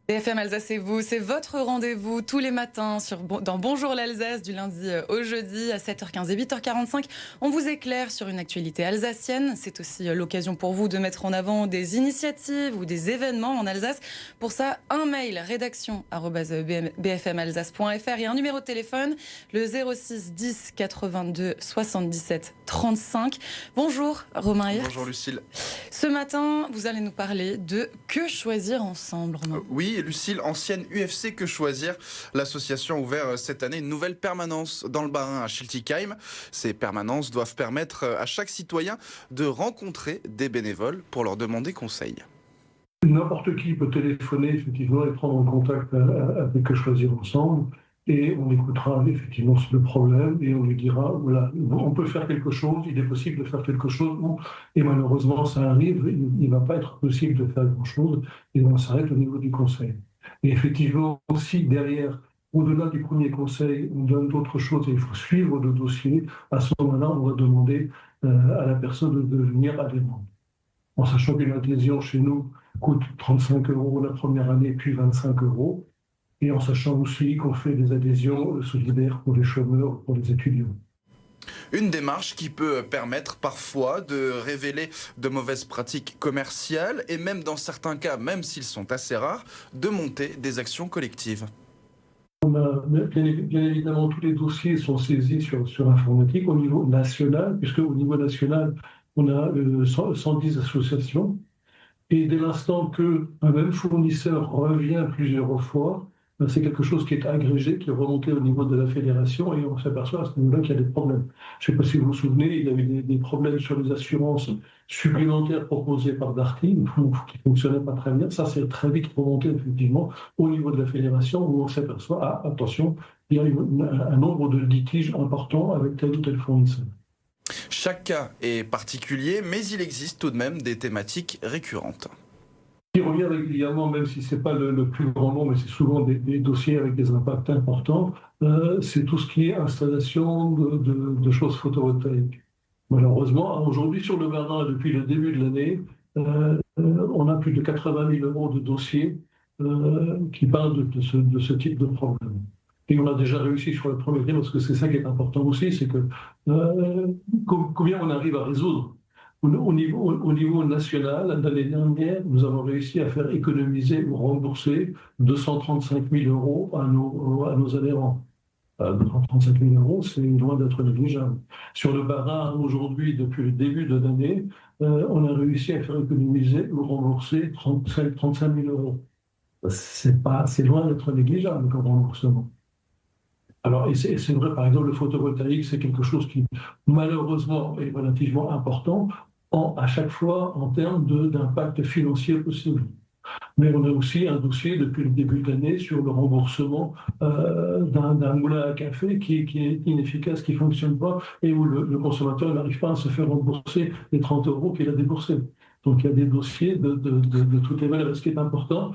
BFM Alsace et vous, c'est votre rendez-vous tous les matins dans Bonjour l'Alsace, du lundi au jeudi à 7h15 et 8h45. On vous éclaire sur une actualité alsacienne. C'est aussi l'occasion pour vous de mettre en avant des initiatives ou des événements en Alsace. Pour ça, un mail rédaction@bfmalsace.fr et un numéro de téléphone, le 06 10 82 77 35. Bonjour Romain Hirt. Bonjour Lucille. Ce matin, vous allez nous parler de Que choisir ensemble, Romain. Oui, Lucille, ancienne UFC Que choisir. L'association a ouvert cette année une nouvelle permanence dans le Bas-Rhin à Schiltigheim. Ces permanences doivent permettre à chaque citoyen de rencontrer des bénévoles pour leur demander conseil. N'importe qui peut téléphoner effectivement et prendre contact avec Que choisir ensemble et on écoutera effectivement le problème et on lui dira voilà, on peut faire quelque chose, il est possible de faire quelque chose et malheureusement ça arrive, il ne va pas être possible de faire grand-chose et on s'arrête au niveau du conseil. Et effectivement aussi derrière, au-delà du premier conseil, on donne d'autres choses et il faut suivre le dossier. À ce moment-là, on va demander à la personne de devenir adhérente. En sachant qu'une adhésion chez nous coûte 35 € la première année, puis 25 €, et en sachant aussi qu'on fait des adhésions solidaires pour les chômeurs, pour les étudiants. Une démarche qui peut permettre parfois de révéler de mauvaises pratiques commerciales et même dans certains cas, même s'ils sont assez rares, de monter des actions collectives. Bien évidemment, tous les dossiers sont saisis sur informatique au niveau national, puisque au niveau national, on a 110 associations. Et dès l'instant qu'un même fournisseur revient plusieurs fois, c'est quelque chose qui est agrégé, qui est remonté au niveau de la fédération et on s'aperçoit à ce niveau-là qu'il y a des problèmes. Je ne sais pas si vous vous souvenez, il y avait des problèmes sur les assurances supplémentaires proposées par Darty, qui ne fonctionnaient pas très bien. Ça, c'est très vite remonté effectivement au niveau de la fédération où on s'aperçoit, attention, il y a un nombre de litiges importants avec tel ou tel fournisseur. Chaque cas est particulier, mais il existe tout de même des thématiques récurrentes. Qui revient régulièrement, même si ce n'est pas le plus grand nombre, mais c'est souvent des dossiers avec des impacts importants, c'est tout ce qui est installation de choses photovoltaïques. Malheureusement, aujourd'hui sur le Bas-Rhin, depuis le début de l'année, on a plus de 80 000 € de dossiers qui parlent de ce type de problème. Et on a déjà réussi sur le premier trimestre, parce que c'est ça qui est important aussi, c'est que combien on arrive à résoudre. Au niveau national, l'année dernière, nous avons réussi à faire économiser ou rembourser 235 000 € à nos adhérents. 235 000 €, c'est loin d'être négligeable. Sur le Bas-Rhin, aujourd'hui, depuis le début de l'année, on a réussi à faire économiser ou rembourser 35 000 €. C'est loin d'être négligeable comme remboursement. Alors, et c'est vrai, par exemple, le photovoltaïque, c'est quelque chose qui, malheureusement, est relativement important à chaque fois en termes d'impact financier possible. Mais on a aussi un dossier depuis le début de l'année sur le remboursement d'un moulin à café qui est inefficace, qui ne fonctionne pas et où le consommateur n'arrive pas à se faire rembourser les 30 € qu'il a déboursés. Donc il y a des dossiers de toutes les valeurs. Ce qui est important,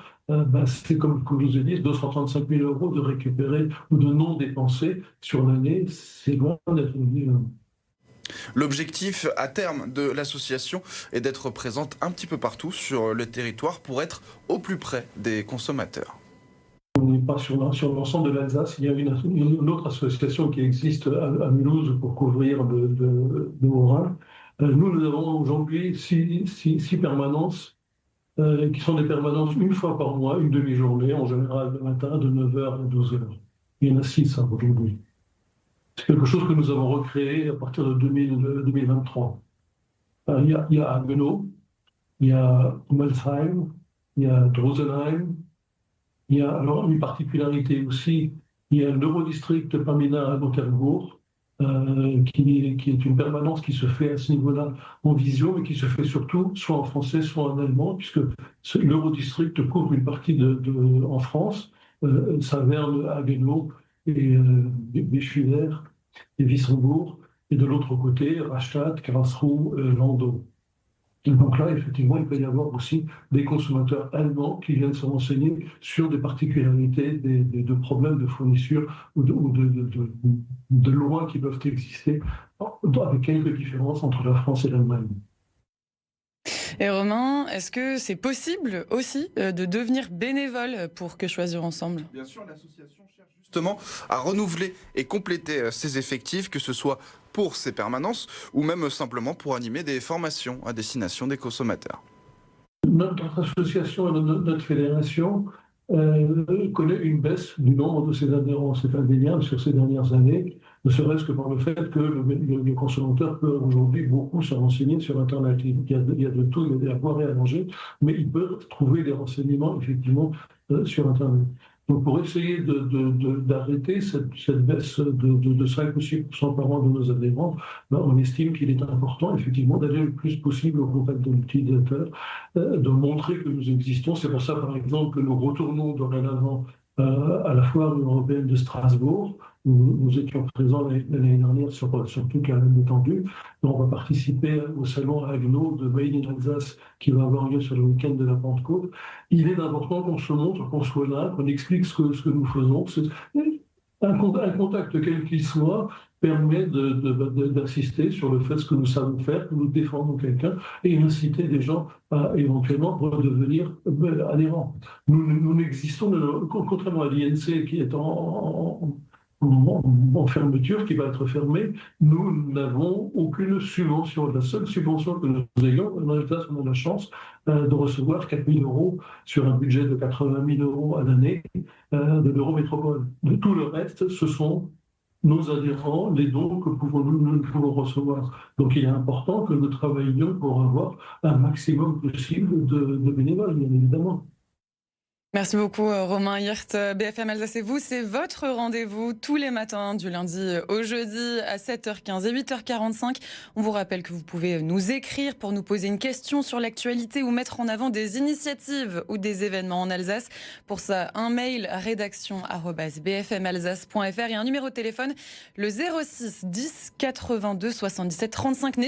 c'est comme je vous ai dit, 235 000 € de récupérer ou de non dépenser sur l'année, c'est loin d'être négligeable. L'objectif à terme de l'association est d'être présente un petit peu partout sur le territoire pour être au plus près des consommateurs. On n'est pas sur l'ensemble de l'Alsace. Il y a une autre association qui existe à Mulhouse pour couvrir le Haut-Rhin. Nous avons aujourd'hui six permanences qui sont des permanences une fois par mois, une demi-journée, en général le matin de 9h à 12h. Il y en a 6 aujourd'hui. C'est quelque chose que nous avons recréé à partir de 2023. Il y a Haguenau, il y a Hummelsheim, il y a Drusenheim. Il y a alors une particularité aussi, il y a l'Eurodistrict Pamina à Noterbourg, qui est une permanence qui se fait à ce niveau-là en visio, mais qui se fait surtout soit en français, soit en allemand, puisque l'Eurodistrict couvre une partie en France, Saverne, Haguenau et Béchuler et Wissembourg, et de l'autre côté, Rastatt, Karlsruhe, Landau. Et donc là, effectivement, il peut y avoir aussi des consommateurs allemands qui viennent se renseigner sur des particularités, de problèmes de fourniture ou de lois qui peuvent exister, avec quelques différences entre la France et l'Allemagne. Et Romain, est-ce que c'est possible aussi de devenir bénévole pour Que Choisir Ensemble? Bien sûr, l'association cherche justement à renouveler et compléter ses effectifs, que ce soit pour ses permanences ou même simplement pour animer des formations à destination des consommateurs. Notre association et notre fédération connaît une baisse du nombre de ses adhérents. C'est indéniable sur ces dernières années, ne serait-ce que par le fait que le consommateur peut aujourd'hui beaucoup se renseigner sur Internet. Il y a de tout, il y a à boire et à manger, mais il peut trouver des renseignements effectivement sur Internet. Donc pour essayer d'arrêter cette baisse de 5 ou 6% par an de nos adhérents, ben, on estime qu'il est important effectivement d'aller le plus possible au contact de l'utilisateur, de montrer que nous existons. C'est pour ça, par exemple, que nous retournons dorénavant à la foire européenne de Strasbourg, où nous étions présents l'année dernière sur toute la même étendue. On va participer au salon Agno de Made in Alsace qui va avoir lieu sur le week-end de la Pentecôte. Il est important qu'on se montre, qu'on soit là, qu'on explique ce que nous faisons. Un contact, quel qu'il soit, permet d'insister sur le fait ce que nous savons faire, que nous défendons quelqu'un et inciter des gens à éventuellement redevenir adhérents. Nous n'existons, contrairement à l'INC qui est en fermeture, qui va être fermée, nous n'avons aucune subvention. La seule subvention que nous ayons, on a la chance de recevoir 4 000 € sur un budget de 80 000 € à l'année de l'Eurométropole. De tout le reste, ce sont nos adhérents, les dons que nous pouvons recevoir. Donc il est important que nous travaillions pour avoir un maximum possible de bénévoles, bien évidemment. Merci beaucoup Romain Hirt. BFM Alsace et vous, c'est votre rendez-vous tous les matins du lundi au jeudi à 7h15 et 8h45. On vous rappelle que vous pouvez nous écrire pour nous poser une question sur l'actualité ou mettre en avant des initiatives ou des événements en Alsace. Pour ça, un mail rédaction@bfmalsace.fr et un numéro de téléphone, le 06 10 82 77 35.